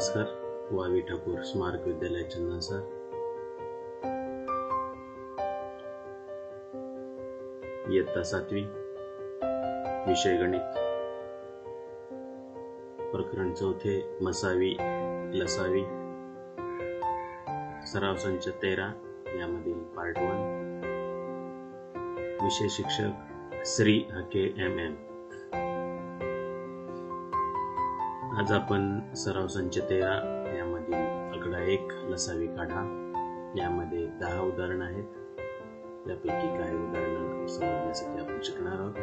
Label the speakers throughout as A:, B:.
A: नमस्कार. वावी ठाकूर स्मारक विद्यालय चंदन सर. इयत्ता 7वी, विषय गणित, प्रकरण 4, मसावी लसावी, सराव संच 13 यामधील पार्ट 1. विषय शिक्षक श्री हके MM. आज आपण सराव संच 13 यामधील आकडा 1 लसावी काढा यामध्ये 10 उदाहरण आहेत. त्यापैकी काही उदाहरणं समजण्यासाठी आपण शिकणार आहोत.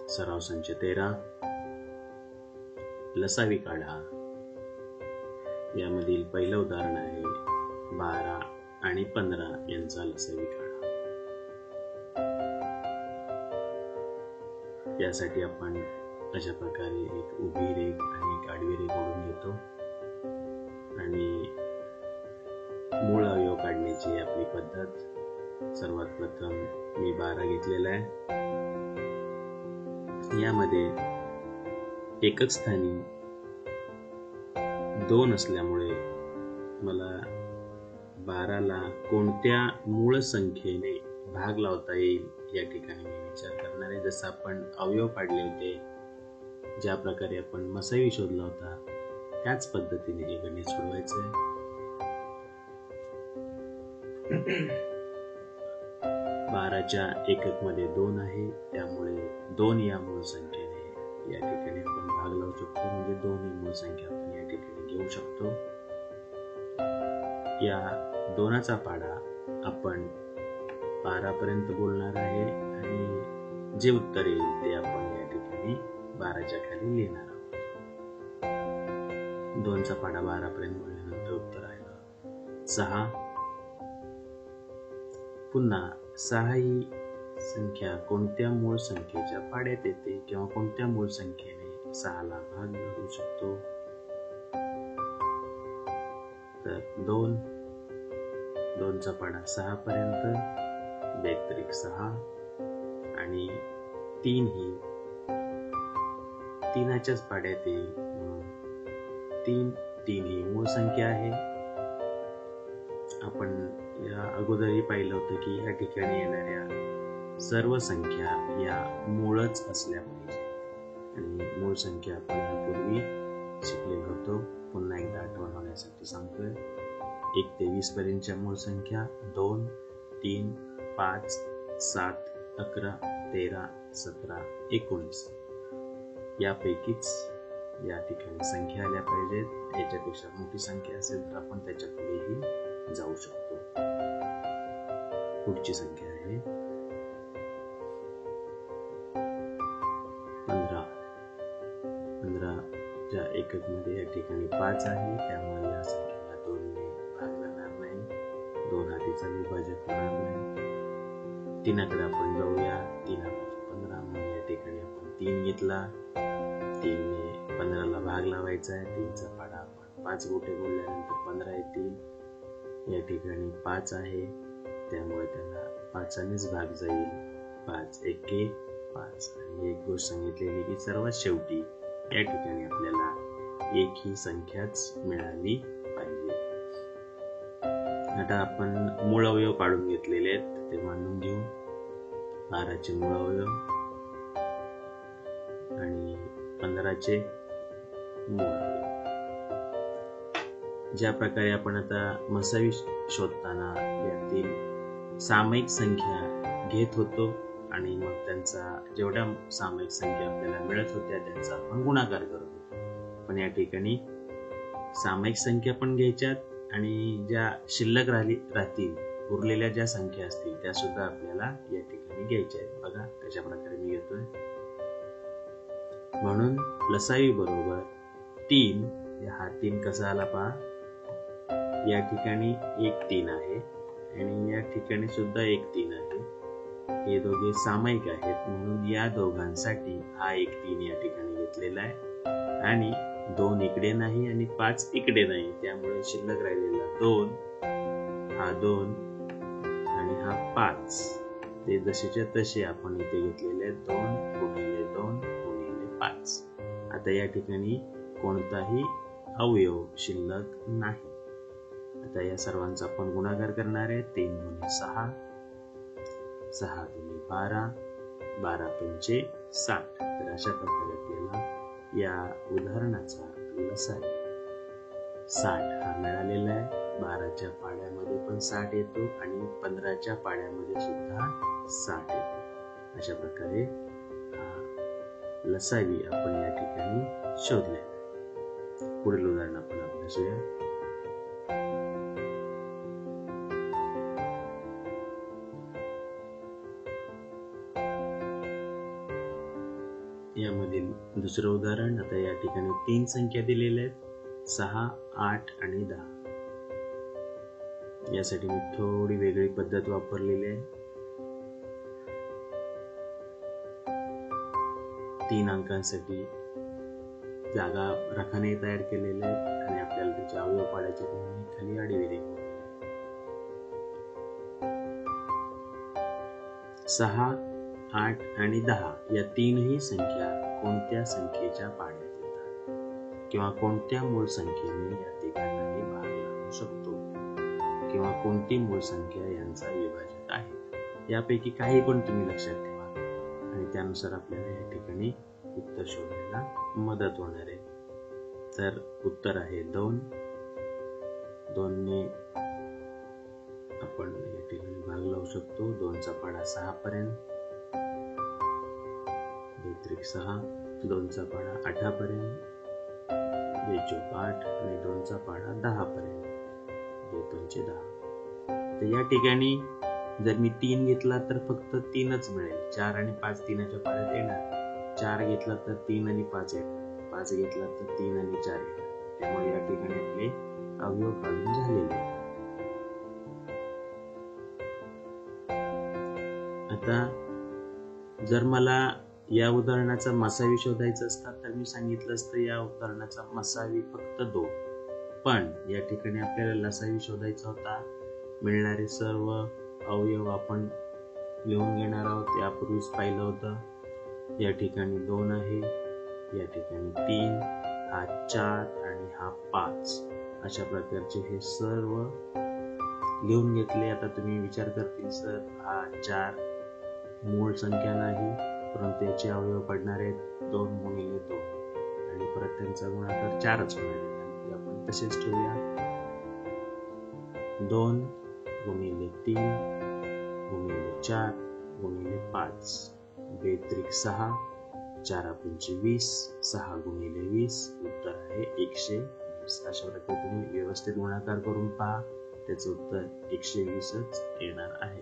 A: सराव संच 13 लसावी काढा यामधील पहिलं उदाहरण आहे 12 आणि 15 यांचा लसावी काढा. यासाठी आपण अशा प्रकारे एक उभी रेघ आणि एक आडवी रेघ ओढून घेतो आणि मूळ अवयव काढण्याची आपली पद्धत. सर्वात प्रथम मी 12 घेतलेला आहे. यामध्ये एकच स्थानी 2 असल्यामुळे मला 12ला कोणत्या मूळ संख्येने भाग लावता येईल या ठिकाणी मी विचार करणार आहे. जसं आपण अवयव काढले होते, ज्या प्रकारे आपण मसावी शोधला होता, त्याच पद्धतीने हे गणित सोडवायचं आहे. 12च्या एकक मध्ये 2 आहे, त्यामुळे 2 या मूळ संख्येने या ठिकाणी आपण भाग लावू शकतो. म्हणजे 2 ही मूळ संख्या आपण या ठिकाणी घेऊ शकतो. या 2चा पाढा आपण 12 पर्यंत बोलणार आहे आणि जे उत्तर येईल ते आपण या ठिकाणी 12च्या खाली लिहिणार आहोत. 2चा पाढा 12 पर्यंत बोलल्यानंतर उत्तर आहे 6. पुन्हा 6 ही संख्या कोणत्या मूळ संख्येच्या पाड्यात येते किंवा कोणत्या मूळ संख्येने 6ला भाग घालू शकतो. तर 2चा पाढा 6 पर्यंत, 6 आणि 3 ही 3च्याच पाड्यात येईल. 3 ही मूळ संख्या आहे. आपण या अगोदरही पाहिलं होतं की या ठिकाणी येणाऱ्या सर्व संख्या या मूळच असल्या पाहिजे आणि मूळ संख्या आपण यापूर्वी शिकलेलो होतो. पुन्हा एकदा आठवण होण्यासाठी सांगतोय. 1 ते 20 पर्यंतच्या मूळ संख्या 2, 3, 5, 7, 11, 13, 17, 19 यापैकीच या ठिकाणी संख्या आल्या पाहिजेत. याच्यापेक्षा मोठी संख्या असेल तर आपण त्याच्या पुढेही जाऊ शकतो. पुढची संख्या आहे 15. 15च्या एकक मध्ये या ठिकाणी 5 आहे, त्यामुळे या संख्येला 2 ने भाग जाणार नाही. 2 हा तिचा विभाजक होणार नाही. 3कडे आपण जाऊया. 3 15 म्हणून या ठिकाणी आपण 3 घेतला. 3 ने 15ला भाग लावायचा आहे. 3चा पाढा आपण 5 गोटे बोलल्यानंतर 15 येतील. या ठिकाणी 5 आहे, त्यामुळे त्याला 5नेच भाग जाईल. 5 एके 5. आणि एक गोष्ट सांगितलेली की सर्वात शेवटी या ठिकाणी आपल्याला 1 ही संख्याच मिळाली पाहिजे. आता आपण मूळ अवयव काढून घेतलेले आहेत, ते मांडून घेऊ. 12चे मूळ अवयव आणि 15चे मूळ अवयव. ज्या प्रकारे आपण आता मसावी शोधताना यातील सामायिक संख्या घेत होतो आणि मग त्यांचा जेवढ्या सामायिक संख्या आपल्याला मिळत होत्या त्यांचा आपण गुणाकार करत होतो. पण या ठिकाणी सामायिक संख्या पण घ्यायच्यात आणि ज्या शिल्लक राहतील, उरलेल्या ज्या संख्या असतील त्या सुद्धा आपल्याला या ठिकाणी घ्यायच्या आहेत. बघा कशा प्रकारे मी घेतोय. म्हणून लसावी बरोबर 3. हा 3 कसा आला पहा. या ठिकाणी एक 3 आहे आणि या ठिकाणी सुद्धा एक 3 आहे. हे दोघे सामायिक आहेत, म्हणून या दोघांसाठी हा एक 3 या ठिकाणी घेतलेला आहे आणि 2 इकडे नाही आणि 5 इकडे नाही, त्यामुळे शिल्लक राहिलेला 2, हा 2 आणि हा 5 ते जसेच्या तसे आपण इथे घेतलेले 2 गुणिले 2 गुणिले 5. आता या ठिकाणी कोणताही अवयव शिल्लक नाही. आता या सर्वांचा आपण गुणाकार करणार आहे. 3 गुणिले 6, 6 गुणिले 12, 12 पंचे 60. तर अशा प्रकारे आपल्याला या उदाहरणाचा लसावी 60 हा मिळालेला आहे. 12च्या पाड्यामध्ये पण 60 येतो आणि 15च्या पाड्यामध्ये सुद्धा 60 येतो. अशा प्रकारे लसावी आपण या ठिकाणी शोधले. पुढील उदाहरण आपण अभ्यासूया. यामधील दुसरं उदाहरण. आता या ठिकाणी 3 संख्या दिलेल्या आहेत, 6, 8 आणि 10. यासाठी मी थोडी वेगळी पद्धत वापरलेली आहे. 3 अंकांसाठी जागा राखाने तयार केलेले आहेत आणि आपल्याला त्याचे अवयव पाडायचे खाली आडवी रेघ. 6, 8 आणि 10 या तीनही संख्या कोणत्या संख्येच्या पाड्यात येतात किंवा कोणत्या मूळ संख्येने या तिघांनाही भाग लागू शकतो किंवा कोणती मूळ संख्या यांचा विभाजक आहे. यापैकी काही पण तुम्ही लक्षात ठेवा आणि त्यानुसार आपल्याला या ठिकाणी उत्तर शोधायला मदत होणार आहे. तर उत्तर आहे 2. 2 ने आपण या ठिकाणी भाग लावू शकतो. 2चा पाडा 6 पर्यंत, बेत्रिक 6, 2चा पाडा 8 पर्यंत, बेचोक 8 आणि 2चा पाडा 10 पर्यंत, बेपंचे 10. तर या ठिकाणी जर मी 3 घेतला तर फक्त 3च मिळेल. 4 आणि 5 3च्या पाड्यात येणार. 4 घेतला तर 3 आणि 5 येणार. 5 घेतला तर 3 आणि 4 येणार. त्यामुळे या ठिकाणी आपले अवयव काढून झालेले आहेत. आता जर मला या उदाहरणाचा मसावी शोधायचा असता तर मी सांगितलं असतं या उदाहरणाचा मसावी फक्त 2. पण या ठिकाणी आपल्याला लसावी शोधायचा होता. मिळणारे सर्व अवयव आपण लिहून घेणार आहोत. यापूर्वीच पाहिलं होतं. या ठिकाणी 2 आहे, या ठिकाणी 3, हा 4 आणि हा 5. अशा प्रकारचे हे सर्व लिहून घेतले. आता तुम्ही विचार करतील सर हा 4 मूळ संख्या नाही, परंतु याचे अवयव पडणार आहेत 2 गुणिले 2 आणि परत त्यांचा गुणाकार 4च होणार आहे. आपण तसेच ठेवूया. 2 गुणिले 3 गुणिले 4 गुणिले 5, बेत्रिक 6, 4 पंचे 20, 6 गुणिले 20. उत्तर आहे 120. अशा प्रकारे तुम्ही व्यवस्थित गुणाकार करून पहा. त्याचं उत्तर 120च येणार आहे.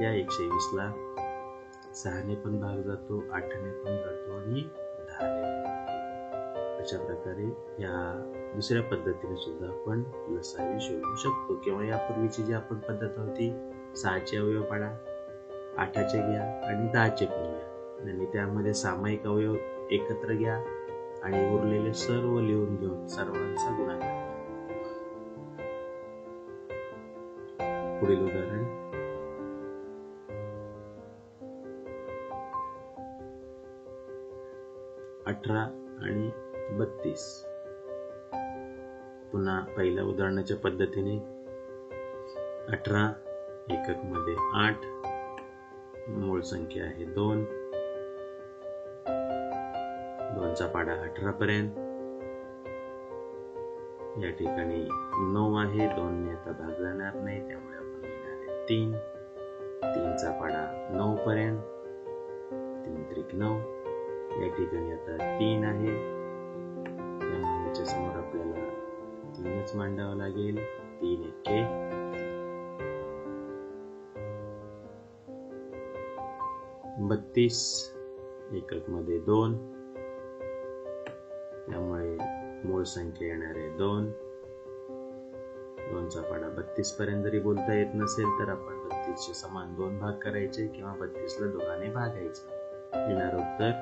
A: या 120ला 6ने पण भाग जातो, 8ने पण जातो आणि 10ने. अशा प्रकारे या दुसऱ्या पद्धतीने सुद्धा आपण लसावी शोधू शकतो. किंवा यापूर्वीची जी आपण पद्धत होती 6चे अवयव पाडा, 8चे घ्या आणि 10चे पण घ्या आणि त्यामध्ये सामायिक अवयव एकत्र घ्या आणि उरलेले सर्व लिहून घेऊन सर्वांचा गुणाकार. पुढील उदाहरण. अठरा आणि 32. पुन्हा पहिल्या उदाहरणाच्या पद्धतीने 18 एकक मध्ये 8, मूळ संख्या आहे 2, 2चा पाडा 18 पर्यंत. या ठिकाणी 9 आहे, 2ने आता भाग जाणार नाही त्यामुळे आपण लिहिणार आहे 3, 3चा पाडा 9 पर्यंत, 3 त्रिक 9. या ठिकाणी आता 3 आहे त्यामुळे याच्या समोर आपल्याला 3च मांडावं लागेल. 3 एके 32, एकक मध्ये 2 त्यामुळे मूळ संख्या येणार आहे 2, 2चा पाडा 32 पर्यंत. जरी बोलता येत नसेल तर आपण 32 चे समान 2 भाग करायचे किंवा 32ला 2ने भागायचं. येणार उत्तर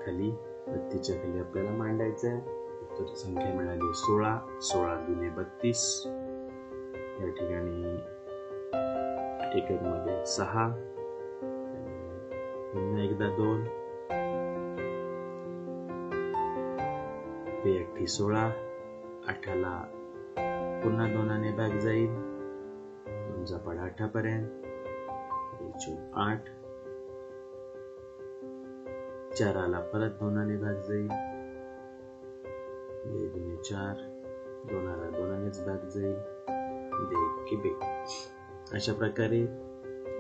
A: खाली 32च्या खाली आपल्याला मांडायचं आहे. उत्तर संख्या मिळाली 16, 16 दुने 32. या ठिकाणी एकक मध्ये 6, पुन्हा एकदा 2, 2 16, 8ला पुन्हा 2ने भाग जाईल, 2चा पाढा 8 पर्यंत, 8, 4ला परत 2ने भाग जाईल, 2 4, 2ला 2नेच भाग जाईल, 2 2. अशा प्रकारे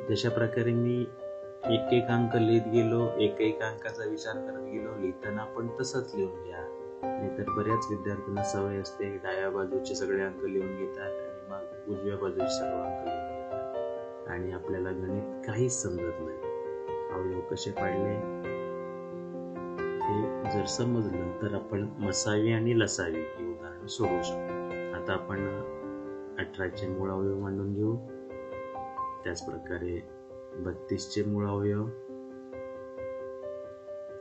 A: जशा प्रकारे मी एक एक अंक लिहित गेलो, एक एक अंकाचा विचार करत गेलो, लिहिताना पण तसंच लिहून घ्या. नाहीतर बऱ्याच विद्यार्थ्यांना सवय असते डाव्या बाजूचे सगळे अंक लिहून घेतात आणि मग उजव्या बाजूचे सर्व अंक लिहून घेतात आणि आपल्याला गणित काहीच समजत नाही. अवयव कसे पाडले हे जर समजलं तर आपण मसावी आणि लसावी ही उदाहरण सोडवू शकतो. आता आपण 18चे मूळ अवयव मांडून घेऊ. त्याच प्रकारे 32चे मूळ अवयव,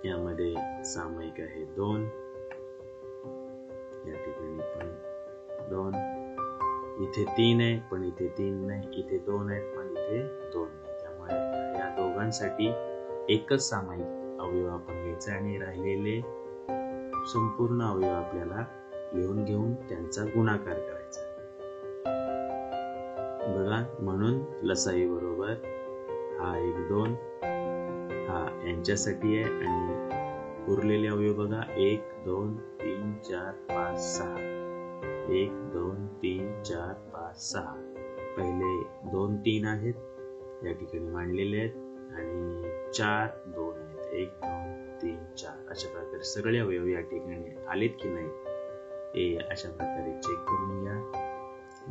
A: यामध्ये सामायिक आहे 2, या ठिकाणी पण 2, इथे 3 आहे पण इथे 3 नाही, इथे 2 आहेत पण इथे 2 नाही. त्यामुळे या दोघांसाठी एकच सामायिक अवयव आपण घ्यायचा आणि राहिलेले संपूर्ण अवयव आपल्याला लिहून घेऊन त्यांचा गुणाकार करायचा. बघा, म्हणून लसावी बरोबर हा 1 2 हा यांच्यासाठी आहे आणि उरलेले अवयव बघा 1 2 3 4 5 6, 1 2 3 4 5 6. पहिले 2 3 आहेत या ठिकाणी मांडलेले आहेत आणि 4 2 आहेत, 1 2 3 4. अशा प्रकारे सगळे अवयव या ठिकाणी आलेत की नाही हे अशा प्रकारे चेक करून घ्या.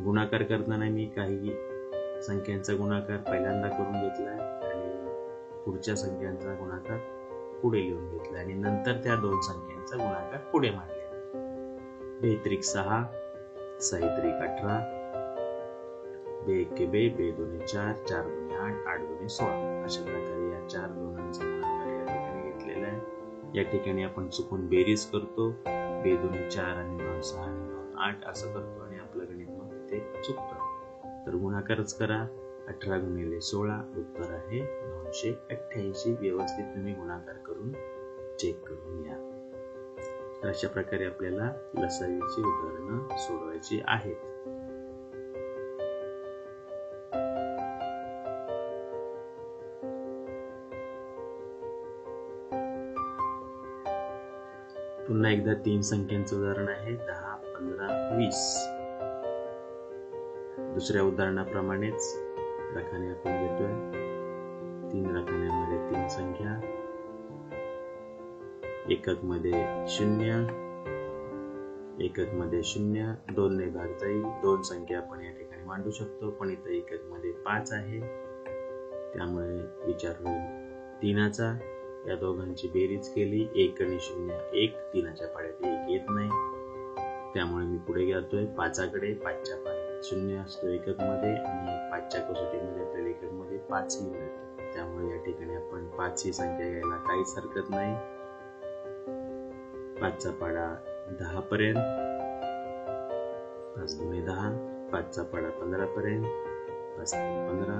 A: गुणाकार करताना मी काही संख्यांचा गुणाकार पहिल्यांदा करून घेतलाय आणि पुढच्या संख्यांचा गुणाकार पुढे लिहून घेतला आणि नंतर त्या 2 संख्यांचा गुणाकार पुढे मांडला. 2 त्रिक 6, 6 त्रिक 18, 2 1 2, 2 2 4, 4 2 8, 8 2 16. अशा प्रकारे या 4 दोनांचा गुणाकार या ठिकाणी घेतलेला आहे. या ठिकाणी आपण चुकून बेरीज करतो, 2 2 4 आणि 2 6 आणि 2 8 असं करतो आणि आपलं गणित मग तिथे चुकतं. तर गुणाकारच करा. 18 गुणिले 16 उत्तर आहे 288. व्यवस्थित तुम्ही गुणाकार करून चेक करून घ्या. तर अशा प्रकारे आपल्याला लसावीची उदाहरणं सोडवायची आहेत. पुन्हा एकदा 3 संख्यांचं उदाहरण आहे 10 15 20. दुसऱ्या उदाहरणाप्रमाणेच रकाने आपण घेतोय. 3 रकान्यांमध्ये 3 संख्या, एकक मध्ये 0, एकक मध्ये 0, 2 ने भाग जाईल. 2 संख्या आपण या ठिकाणी मांडू शकतो पण इथे एकक मध्ये 5 आहे त्यामुळे विचार होईल 3चा. या दोघांची बेरीज केली 1 आणि 0 1, 3च्या पाड्यात 1 येत नाही त्यामुळे मी पुढे जातोय 5कडे. 5च्या पाड्यात 0 असतो एकक मध्ये आणि 5च्या कसोटीमध्ये आपल्याला एकक मध्ये 5 ही मिळतो. त्यामुळे या ठिकाणी आपण 5 ही संख्या घ्यायला काहीच हरकत नाही. 5चा पाडा 10 पर्यंत, 5 2 10, 5चा पाडा 15 पर्यंत, 5 3 15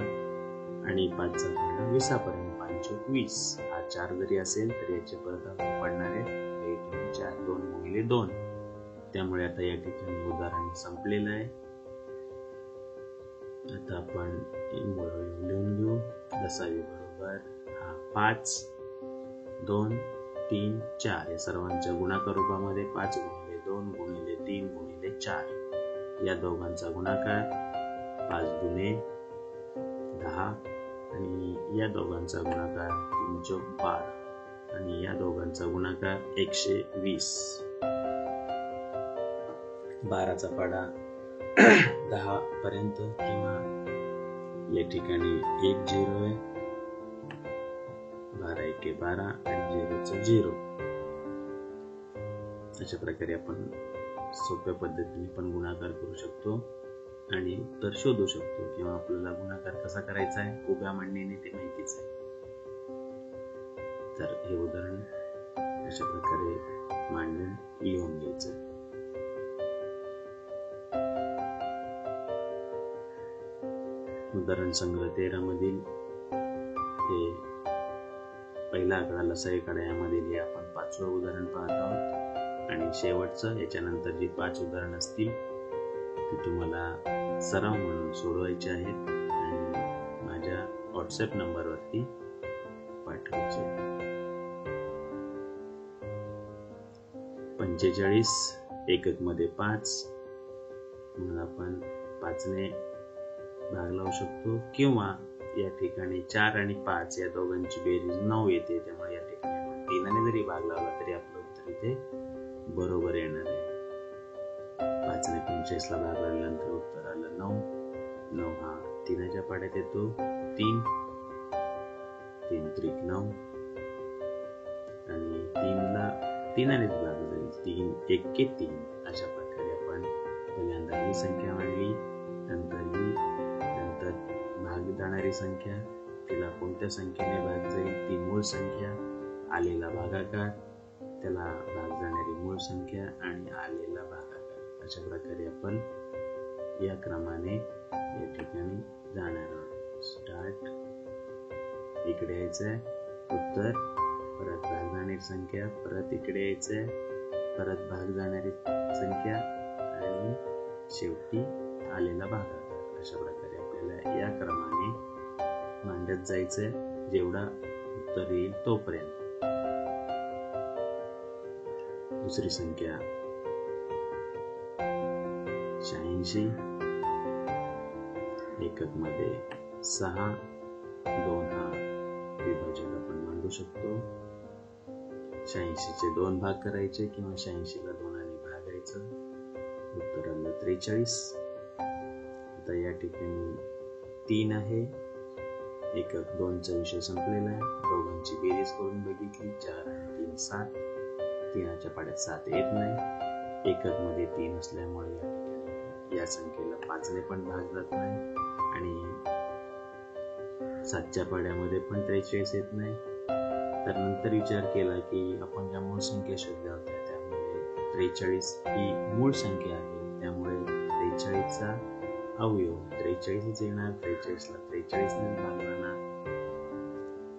A: आणि 5चा पाडा 20 पर्यंत, 5 20. हा 4 जरी असेल तरी याचे परत आपण पडणार आहे 1 2 4, 2 गुणिले 2. त्यामुळे आता या ठिकाणी उदाहरण संपलेलं आहे. आता आपण लिहून घेऊ. लसावी बरोबर हा 5 2 3 4 या सर्वांच्या गुणाकार रूपामध्ये 5 गुणिले 2 गुणिले 3 गुणिले 4 या दोघांचा गुणाकार 5 दुने 10 आणि या दोघांचा गुणाकार 3 चौक 12 आणि या दोघांचा गुणाकार 120. 12चा पाडा 10 पर्यंत किंवा या ठिकाणी 1 0 आहे. 12 1 12 आणि 0चा 0. अशा प्रकारे आपण सोप्या पद्धतीने पण गुणाकार करू शकतो आणि उत्तर शोधू शकतो किंवा आपल्याला गुणाकार कसा करायचा आहे उभ्या मांडणीने ते माहितीच आहे. तर हे उदाहरण अशा प्रकारे मांडून लिहून घ्यायचं. उदाहरण संग्रह 13 मधील हे पहिला आकडा लसावी काढा यामधील हे आपण 5वं उदाहरण पाहत आहोत आणि शेवटचं याच्यानंतर जी 5 उदाहरण असतील ती तुम्हाला सराव म्हणून सोडवायचे आहेत आणि माझ्या व्हॉट्सअप नंबरवरती पाठवायचे. 45 एकक मध्ये 5 म्हणून आपण 5 ने भाग लावू शकतो किंवा या ठिकाणी 4 आणि 5 या दोघांची बेरीज 9 येते, त्यामुळे या ठिकाणी आपण 3 ने जरी भाग लावला तरी आपलं उत्तर इथे बरोबर येणार आहे. 5 ने 45 ला भाग लावल्यानंतर उत्तर आलं 9. 9 हा 3च्या पाड्यात येतो. 3 त्रिक 9 आणि 3 ला 3 नेच भाग जाईल. 3 1 3. अशा प्रकारे आपण पहिल्यांदा ही संख्या मांडली, नंतर भाग जाणारी संख्या, तिला कोणत्या संख्येने भाग जाईल ती मूळ संख्या, आलेला भागाकार, त्याला भाग जाणारी मूळ संख्या आणि आलेला भागाकार. अशा प्रकारे आपण या क्रमाने या ठिकाणी जाणार आहोत. स्टार्ट, इकडे यायचंय उत्तर, परत भाग जाणारी संख्या, परत इकडे यायचंय, परत भाग जाणारी संख्या आणि शेवटी आलेला भागाकार. अशा प्रकारे आपल्याला या क्रमाने मांडत जायचंय जेवढा उत्तर येईल तोपर्यंत. दुसरी संख्या 86 एकक मध्ये 6. 2 हा विभाजक आपण मांडू शकतो. 86 चे 2 भाग करायचे किंवा 86 ला 2 ने भागायचं. उत्तर आलं 43. आता या ठिकाणी 3 आहे. एकक 2चा विषय संपलेला आहे. दोघांची बेरीज करून बघितली. 4 आणि 3 7. 3च्या पाड्यात 7 येत नाही. एकक मध्ये 3 असल्यामुळे या ठिकाणी या संख्येला 5 ने पण भाग जात नाही आणि 7च्या पाड्यामध्ये पण 43 येत नाही. तर नंतर विचार केला की आपण ज्या मूळ संख्या शोधल्या होत्या त्यामध्ये 43 ही मूळ संख्या आहे, त्यामुळे 43चा अवयव 43च येणार. 43 ला 43 ने भाग जाणार.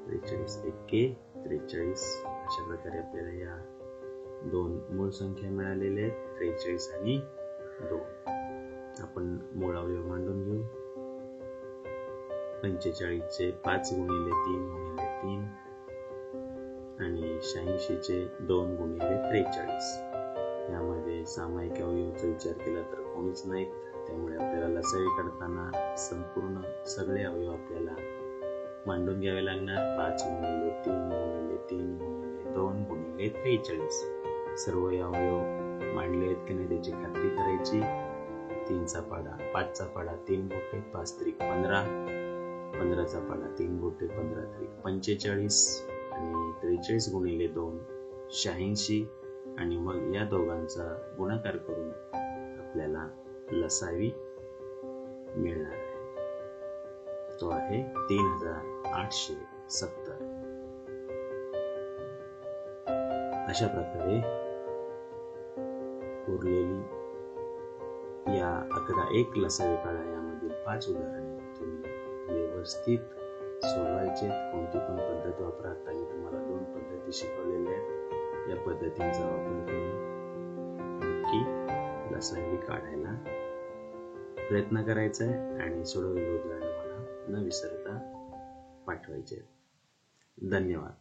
A: 43 1 43. अशा प्रकारे आपल्याला या 2 मूळ संख्या मिळालेल्या आहेत, 43 आणि 2. आपण मूळ अवयव मांडून घेऊ. 45 चे 5 गुणिले 3 गुणिले 3 आणि 86 चे 2 गुणिले 43. यामध्ये सामायिक अवयवाचा विचार केला तर कोणीच नाहीत, त्यामुळे आपल्याला लसावी काढताना संपूर्ण सगळे अवयव आपल्याला मांडून घ्यावे लागणार. 5 गुणिले 3 गुणिले 3 गुणिले 2 गुणिले 43. सर्व अवयव मांडले आहेत की नाही त्याची खात्री करायची. 3चा पाडा 5चा पाडा 3 बोटे 5 त्रिक 15. 15चा पाडा 3 बोटे 15 त्रिक 45 आणि 43 गुणिले 2 86 आणि मग या दोघांचा गुणाकार करून आपल्याला लसावी मिळणार आहे. तो आहे 3870. अशा प्रकारे उरलेली या आकडा 1 लसावी काढा यामधील 5 उदाहरणे तुम्ही व्यवस्थित सोडवायचे. कोणती पण पद्धत वापरा. आता मी तुम्हाला 2 पद्धती शिकवलेल्या आहेत. या पद्धतींचा वापर करून नक्की लसावी काढायला प्रयत्न करायचा आहे आणि सोडवलेली उदाहरणे मला न विसरता पाठवायचे. धन्यवाद.